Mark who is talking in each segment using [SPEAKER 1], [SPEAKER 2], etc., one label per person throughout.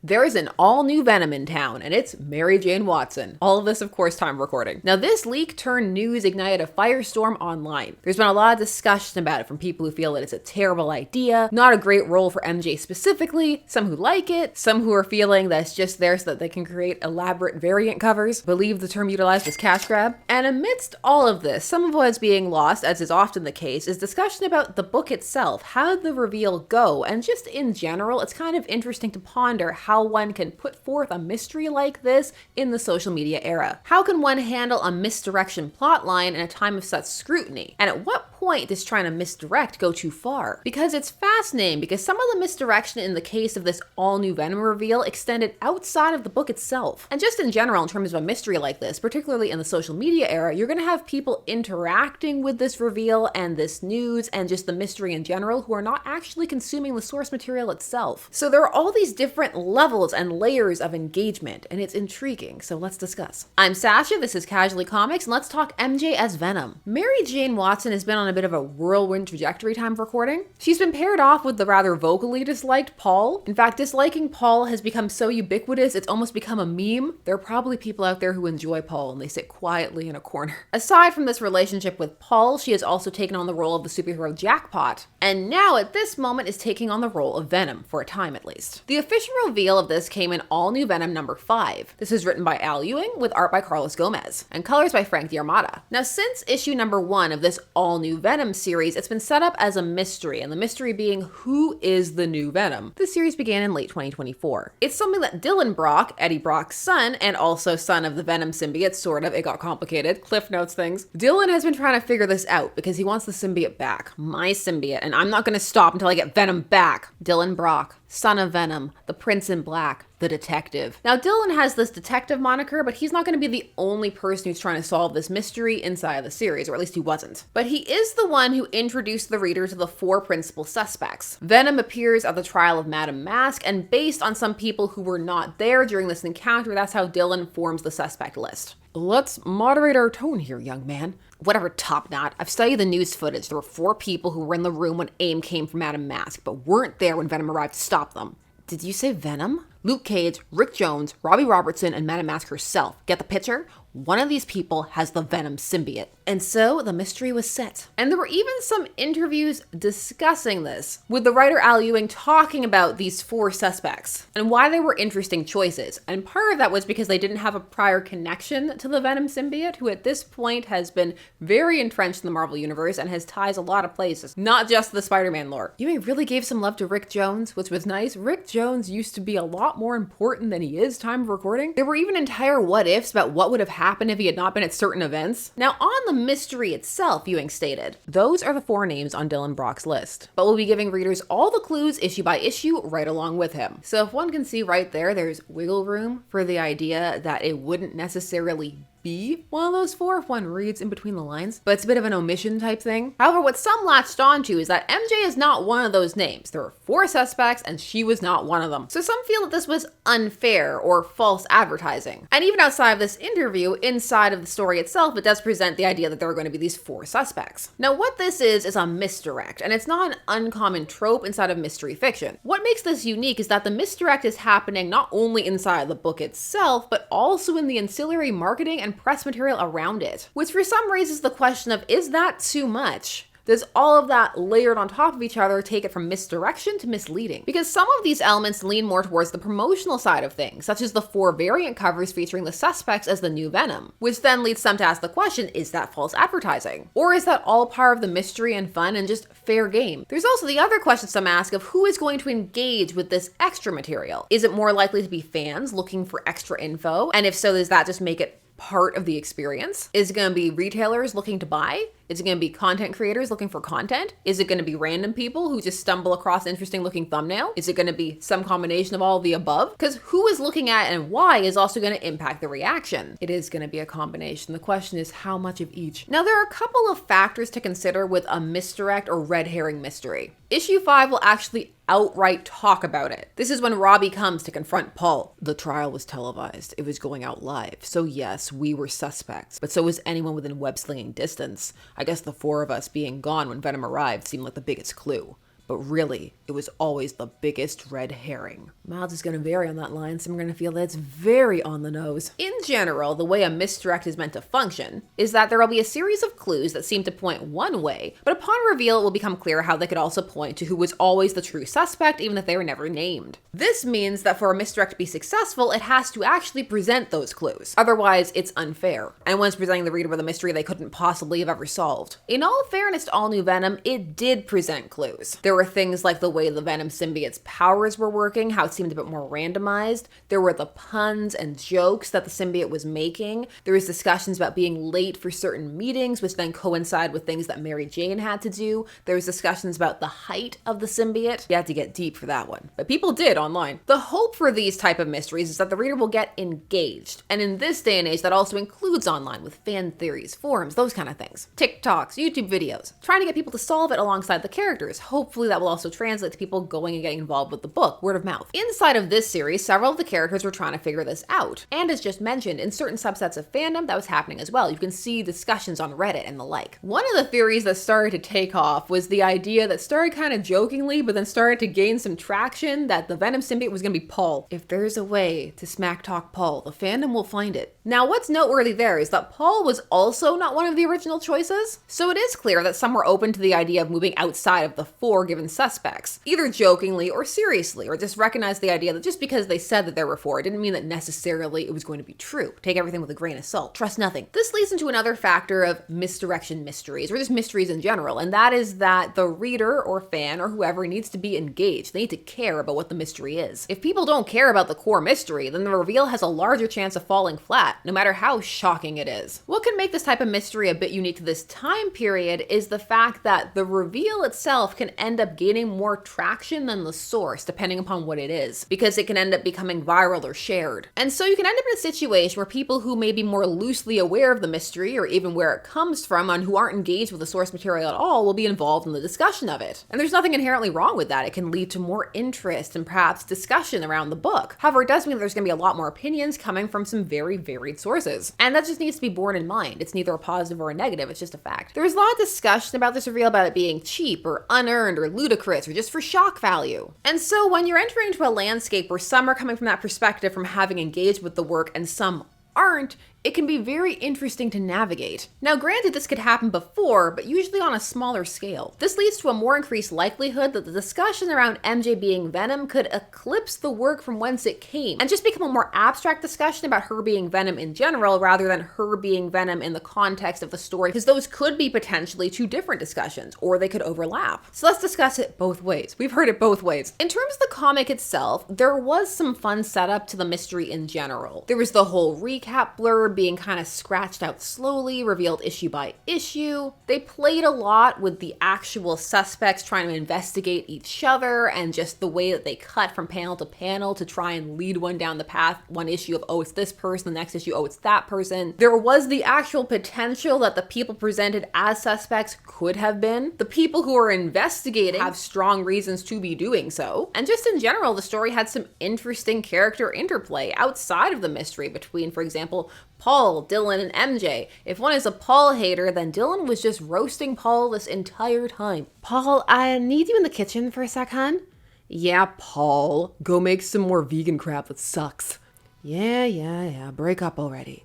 [SPEAKER 1] There is an all-new Venom in town, and it's Mary Jane Watson. All of this, of course, time recording. Now, this leak turned news ignited a firestorm online. There's been a lot of discussion about it from people who feel that it's a terrible idea, not a great role for MJ specifically, some who like it, some who are feeling that it's just there so that they can create elaborate variant covers, believe the term utilized was cash grab. And amidst all of this, some of what is being lost, as is often the case, is discussion about the book itself. How did the reveal go? And just in general, it's kind of interesting to ponder how one can put forth a mystery like this in the social media era. How can one handle a misdirection plotline in a time of such scrutiny? And at what point does trying to misdirect go too far? Because it's fascinating, because some of the misdirection in the case of this all-new Venom reveal extended outside of the book itself. And just in general, in terms of a mystery like this, particularly in the social media era, you're going to have people interacting with this reveal and this news and just the mystery in general who are not actually consuming the source material itself. So there are all these different levels and layers of engagement, and it's intriguing, so let's discuss. I'm Sasha, this is Casually Comics, and let's talk MJ as Venom. Mary Jane Watson has been on a bit of a whirlwind trajectory time of recording. She's been paired off with the rather vocally disliked Paul. In fact, disliking Paul has become so ubiquitous, it's almost become a meme. There are probably people out there who enjoy Paul and they sit quietly in a corner. Aside from this relationship with Paul, she has also taken on the role of the superhero Jackpot, and now at this moment is taking on the role of Venom, for a time at least. The official reveal of this came in All New Venom number 5. This is written by Al Ewing with art by Carlos Gomez and colors by Frank D'Armata. Now, since issue number 1 of this All New Venom series, it's been set up as a mystery, and the mystery being who is the new Venom. The series began in late 2024. It's something that Dylan Brock, Eddie Brock's son, and also son of the Venom symbiote, sort of, it got complicated, Cliff Notes things. Dylan has been trying to figure this out because he wants the symbiote back, my symbiote, and I'm not going to stop until I get Venom back. Dylan Brock, son of Venom, the Prince in Black, the detective. Now, Dylan has this detective moniker, but he's not going to be the only person who's trying to solve this mystery inside of the series, or at least he wasn't. But he is the one who introduced the reader to the 4 principal suspects. Venom appears at the trial of Madame Mask, and based on some people who were not there during this encounter, that's how Dylan forms the suspect list. Let's moderate our tone here, young man. Whatever, Top Knot. I've studied the news footage. There were 4 people who were in the room when AIM came from Madame Mask, but weren't there when Venom arrived to stop them. Did you say Venom? Luke Cage, Rick Jones, Robbie Robertson, and Madame Mask herself. Get the picture? One of these people has the Venom symbiote. And so the mystery was set. And there were even some interviews discussing this, with the writer Al Ewing talking about these 4 suspects and why they were interesting choices. And part of that was because they didn't have a prior connection to the Venom symbiote, who at this point has been very entrenched in the Marvel Universe and has ties a lot of places, not just the Spider-Man lore. Ewing really gave some love to Rick Jones, which was nice. Rick Jones used to be a lot more important than he is time of recording. There were even entire what-ifs about what would have happened if he had not been at certain events. Now, on the mystery itself, Ewing stated, those are the 4 names on Dylan Brock's list, but we'll be giving readers all the clues issue by issue right along with him. So if one can see right there, there's wiggle room for the idea that it wouldn't necessarily be one of those 4 if one reads in between the lines, but it's a bit of an omission type thing. However, what some latched onto is that MJ is not one of those names. There were 4 suspects and she was not one of them. So some feel that this was unfair or false advertising. And even outside of this interview, inside of the story itself, it does present the idea that there are going to be these 4 suspects. Now, what this is a misdirect, and it's not an uncommon trope inside of mystery fiction. What makes this unique is that the misdirect is happening not only inside the book itself, but also in the ancillary marketing and press material around it, which for some raises the question of, is that too much? Does all of that layered on top of each other take it from misdirection to misleading? Because some of these elements lean more towards the promotional side of things, such as the 4 variant covers featuring the suspects as the new Venom, which then leads some to ask the question, is that false advertising? Or is that all part of the mystery and fun and just fair game? There's also the other question some ask of who is going to engage with this extra material. Is it more likely to be fans looking for extra info? And if so, does that just make it part of the experience? Is it going to be retailers looking to buy? Is it going to be content creators looking for content? Is it going to be random people who just stumble across interesting looking thumbnail? Is it going to be some combination of all of the above? Because who is looking at and why is also going to impact the reaction. It is going to be a combination. The question is how much of each. Now, there are a couple of factors to consider with a misdirect or red herring mystery. Issue 5 will actually outright talk about it. This is when Robbie comes to confront Paul. The trial was televised. It was going out live. So yes, we were suspects, but so was anyone within web-slinging distance. I guess the 4 of us being gone when Venom arrived seemed like the biggest clue. but really, it was always the biggest red herring. Miles is going to vary on that line, so I'm going to feel that it's very on the nose. In general, the way a misdirect is meant to function is that there will be a series of clues that seem to point one way, but upon reveal it will become clear how they could also point to who was always the true suspect, even if they were never named. This means that for a misdirect to be successful, it has to actually present those clues. Otherwise, it's unfair, and one's presenting the reader with a mystery they couldn't possibly have ever solved. In all fairness to All New Venom, it did present clues. There were things like the way the Venom symbiote's powers were working, how it seemed a bit more randomized. There were the puns and jokes that the symbiote was making. There was discussions about being late for certain meetings, which then coincide with things that Mary Jane had to do. There was discussions about the height of the symbiote. You had to get deep for that one, but people did online. The hope for these type of mysteries is that the reader will get engaged, and in this day and age, that also includes online with fan theories, forums, those kind of things. TikToks, YouTube videos, trying to get people to solve it alongside the characters. Hopefully that will also translate to people going and getting involved with the book, word of mouth. Inside of this series, several of the characters were trying to figure this out. And as just mentioned, in certain subsets of fandom, that was happening as well. You can see discussions on Reddit and the like. One of the theories that started to take off was the idea that started kind of jokingly, but then started to gain some traction, that the Venom symbiote was going to be Paul. If there's a way to smack talk Paul, the fandom will find it. Now, what's noteworthy there is that Paul was also not one of the original choices, so it is clear that some were open to the idea of moving outside of the four given suspects, either jokingly or seriously, or just recognize the idea that just because they said that there were four, it didn't mean that necessarily it was going to be true. Take everything with a grain of salt. Trust nothing. This leads into another factor of misdirection mysteries, or just mysteries in general, and that is that the reader or fan or whoever needs to be engaged. They need to care about what the mystery is. If people don't care about the core mystery, then the reveal has a larger chance of falling flat, no matter how shocking it is. What can make this type of mystery a bit unique to this time period is the fact that the reveal itself can end up gaining more traction than the source, depending upon what it is, because it can end up becoming viral or shared. And so you can end up in a situation where people who may be more loosely aware of the mystery, or even where it comes from, and who aren't engaged with the source material at all, will be involved in the discussion of it. And there's nothing inherently wrong with that. It can lead to more interest and perhaps discussion around the book. However, it does mean that there's going to be a lot more opinions coming from some very varied sources. And that just needs to be borne in mind. It's neither a positive or a negative, it's just a fact. There's a lot of discussion about this reveal, about it being cheap or unearned or ludicrous or just for shock value. And so when you're entering into a landscape where some are coming from that perspective from having engaged with the work and some aren't, it can be very interesting to navigate. Now, granted, this could happen before, but usually on a smaller scale. This leads to a more increased likelihood that the discussion around MJ being Venom could eclipse the work from whence it came, and just become a more abstract discussion about her being Venom in general, rather than her being Venom in the context of the story, because those could be potentially two different discussions, or they could overlap. So let's discuss it both ways. We've heard it both ways. In terms of the comic itself, there was some fun setup to the mystery in general. There was the whole recap blurb being kind of scratched out slowly, revealed issue by issue. They played a lot with the actual suspects trying to investigate each other, and just the way that they cut from panel to panel to try and lead one down the path. One issue of, oh, it's this person, the next issue, oh, it's that person. There was the actual potential that the people presented as suspects could have been. The people who are investigating have strong reasons to be doing so. And just in general, the story had some interesting character interplay outside of the mystery between, for example, Paul, Dylan, and MJ. If one is a Paul hater, then Dylan was just roasting Paul this entire time. Paul, I need you in the kitchen for a sec, hon. Yeah, Paul. Go make some more vegan crap that sucks. Yeah. Break up already.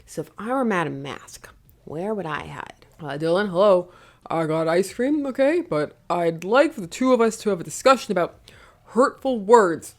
[SPEAKER 1] So if I were Madam Mask, where would I hide? Dylan, hello. I got ice cream, okay? But I'd like for the two of us to have a discussion about hurtful words.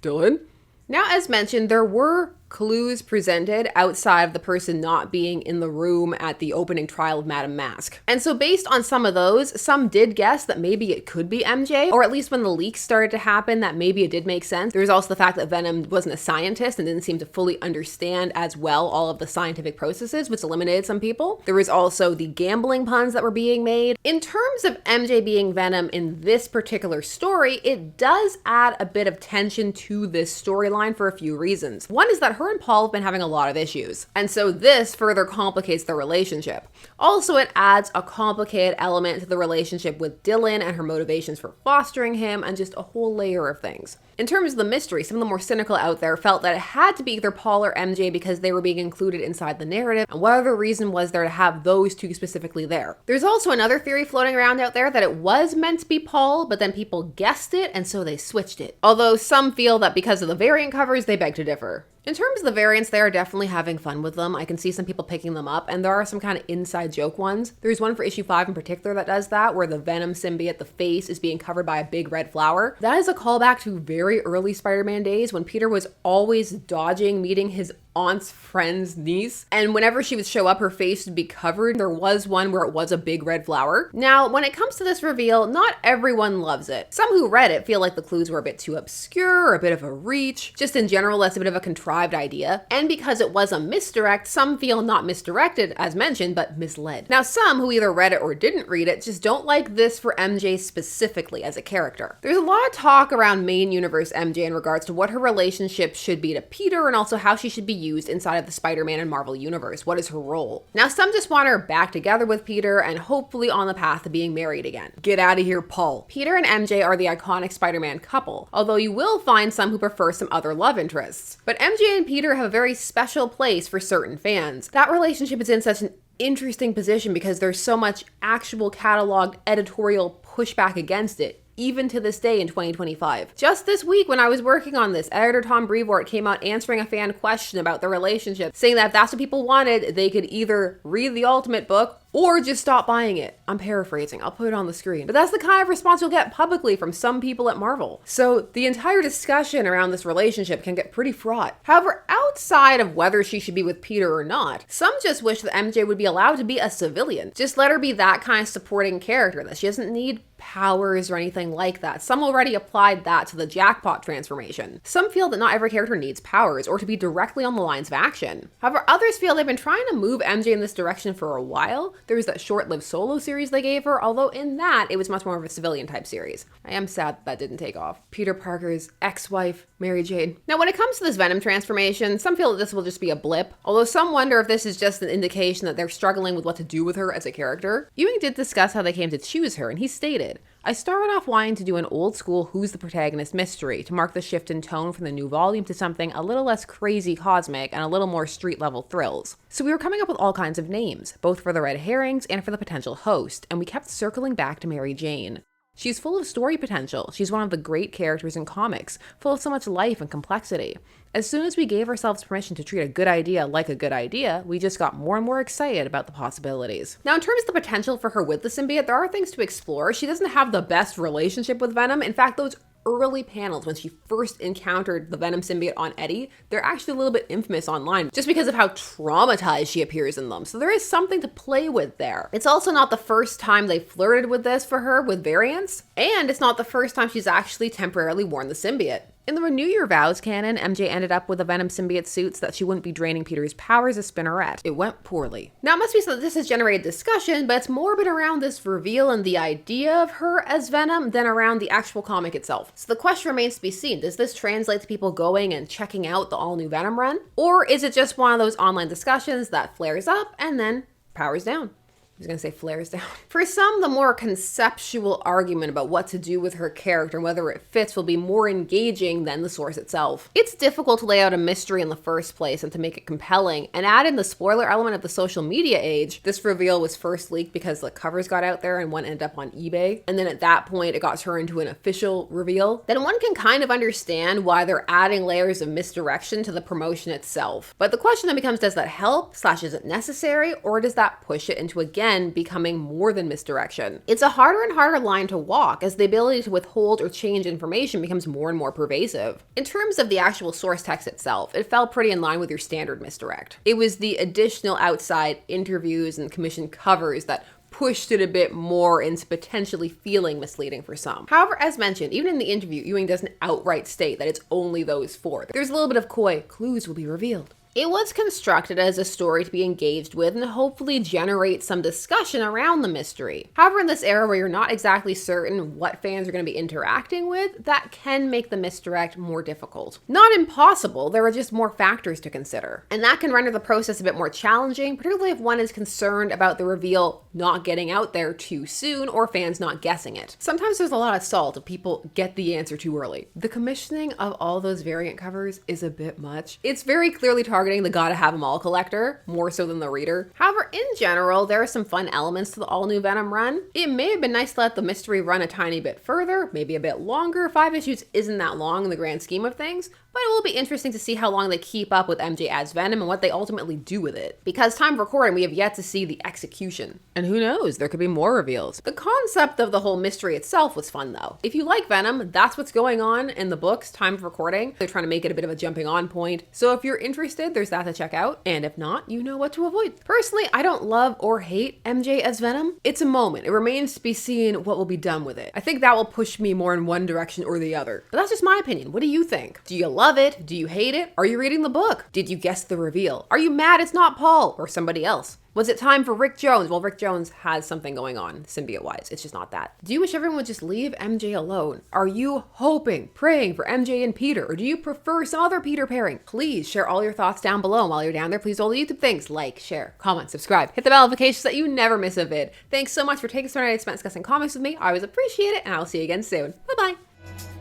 [SPEAKER 1] Dylan? Now, as mentioned, there were clues presented outside of the person not being in the room at the opening trial of Madam Mask. And so based on some of those, some did guess that maybe it could be MJ, or at least when the leaks started to happen, that maybe it did make sense. There was also the fact that Venom wasn't a scientist and didn't seem to fully understand as well all of the scientific processes, which eliminated some people. There was also the gambling puns that were being made. In terms of MJ being Venom in this particular story, it does add a bit of tension to this storyline for a few reasons. One is that that her and Paul have been having a lot of issues. And so this further complicates their relationship. Also, it adds a complicated element to the relationship with Dylan and her motivations for fostering him and just a whole layer of things. In terms of the mystery, some of the more cynical out there felt that it had to be either Paul or MJ because they were being included inside the narrative, and what other reason was there to have those two specifically there? There's also another theory floating around out there that it was meant to be Paul, but then people guessed it and so they switched it. Although some feel that because of the variant covers, they beg to differ. In terms of the variants, they are definitely having fun with them. I can see some people picking them up, and there are some kind of inside joke ones. There's one for issue 5 in particular that does that, where the Venom symbiote, the face, is being covered by a big red flower. That is a callback to very early Spider-Man days when Peter was always dodging meeting his aunt's friend's niece, and whenever she would show up, her face would be covered. There was one where it was a big red flower. Now, when it comes to this reveal, not everyone loves it. Some who read it feel like the clues were a bit too obscure, or a bit of a reach. Just in general, that's a bit of a contrived idea. And because it was a misdirect, some feel not misdirected, as mentioned, but misled. Now, some who either read it or didn't read it just don't like this for MJ specifically as a character. There's a lot of talk around main universe MJ in regards to what her relationship should be to Peter, and also how she should be used inside of the Spider-Man and Marvel universe. What is her role? Now, some just want her back together with Peter and hopefully on the path to being married again. Get out of here, Paul. Peter and MJ are the iconic Spider-Man couple, although you will find some who prefer some other love interests. But MJ and Peter have a very special place for certain fans. That relationship is in such an interesting position because there's so much actual cataloged editorial pushback against it, even to this day in 2025. Just this week when I was working on this, editor Tom Brevoort came out answering a fan question about the relationship, saying that if that's what people wanted, they could either read the Ultimate book or just stop buying it. I'm paraphrasing, I'll put it on the screen. But that's the kind of response you'll get publicly from some people at Marvel. So the entire discussion around this relationship can get pretty fraught. However, outside of whether she should be with Peter or not, some just wish that MJ would be allowed to be a civilian. Just let her be that kind of supporting character, that she doesn't need powers or anything like that. Some already applied that to the Jackpot transformation. Some feel that not every character needs powers or to be directly on the lines of action. However, others feel they've been trying to move MJ in this direction for a while. There was that short-lived solo series they gave her, although in that, it was much more of a civilian type series. I am sad that didn't take off. Peter Parker's ex-wife, Mary Jane. Now, when it comes to this Venom transformation, some feel that this will just be a blip, although some wonder if this is just an indication that they're struggling with what to do with her as a character. Ewing did discuss how they came to choose her, and he stated, "I started off wanting to do an old school who's the protagonist mystery to mark the shift in tone from the new volume to something a little less crazy cosmic and a little more street level thrills. So we were coming up with all kinds of names, both for the red herrings and for the potential host, and we kept circling back to Mary Jane. She's full of story potential. She's one of the great characters in comics, full of so much life and complexity. As soon as we gave ourselves permission to treat a good idea like a good idea, we just got more and more excited about the possibilities." Now, in terms of the potential for her with the symbiote, there are things to explore. She doesn't have the best relationship with Venom. In fact, those early panels when she first encountered the Venom symbiote on Eddie, they're actually a little bit infamous online just because of how traumatized she appears in them. So there is something to play with there. It's also not the first time they flirted with this for her with variants, and it's not the first time she's actually temporarily worn the symbiote. In the Renew Your Vows canon, MJ ended up with a Venom symbiote suit so that she wouldn't be draining Peter's powers as Spinneret. It went poorly. Now, it must be so that this has generated discussion, but it's more been around this reveal and the idea of her as Venom than around the actual comic itself. So the question remains to be seen. Does this translate to people going and checking out the All New Venom run? Or is it just one of those online discussions that flares up and then powers down? I was gonna say flares down. For some, the more conceptual argument about what to do with her character and whether it fits will be more engaging than the source itself. It's difficult to lay out a mystery in the first place and to make it compelling, and add in the spoiler element of the social media age. This reveal was first leaked because the covers got out there and one ended up on eBay, and then at that point it got turned into an official reveal. Then one can kind of understand why they're adding layers of misdirection to the promotion itself. But the question then becomes, does that help / is it necessary, or does that push it into again becoming more than misdirection? It's a harder and harder line to walk as the ability to withhold or change information becomes more and more pervasive. In terms of the actual source text itself, it fell pretty in line with your standard misdirect. It was the additional outside interviews and commissioned covers that pushed it a bit more into potentially feeling misleading for some. However, as mentioned, even in the interview, Ewing doesn't outright state that it's only those four. There's a little bit of coy, clues will be revealed. It was constructed as a story to be engaged with and hopefully generate some discussion around the mystery. However, in this era where you're not exactly certain what fans are going to be interacting with, that can make the misdirect more difficult. Not impossible, there are just more factors to consider. And that can render the process a bit more challenging, particularly if one is concerned about the reveal not getting out there too soon or fans not guessing it. Sometimes there's a lot of salt if people get the answer too early. The commissioning of all those variant covers is a bit much. It's very clearly targeting the gotta have them all collector, more so than the reader. However, in general, there are some fun elements to the All New Venom run. It may have been nice to let the mystery run a tiny bit further, maybe a bit longer. 5 issues isn't that long in the grand scheme of things, but it will be interesting to see how long they keep up with MJ as Venom and what they ultimately do with it. Because time of recording, we have yet to see the execution. And who knows, there could be more reveals. The concept of the whole mystery itself was fun though. If you like Venom, that's what's going on in the books, time of recording. They're trying to make it a bit of a jumping on point. So if you're interested, there's that to check out. And if not, you know what to avoid. Personally, I don't love or hate MJ as Venom. It's a moment. It remains to be seen what will be done with it. I think that will push me more in one direction or the other. But that's just my opinion. What do you think? Do you love it? Do you hate it? Are you reading the book? Did you guess the reveal? Are you mad it's not Paul or somebody else? Was it time for Rick Jones? Well, Rick Jones has something going on, symbiote-wise. It's just not that. Do you wish everyone would just leave MJ alone? Are you hoping, praying for MJ and Peter? Or do you prefer some other Peter pairing? Please share all your thoughts down below. And while you're down there, please do all the YouTube things. Like, share, comment, subscribe. Hit the bell notifications so that you never miss a vid. Thanks so much for taking some time to spend discussing comics with me. I always appreciate it, and I'll see you again soon. Bye-bye.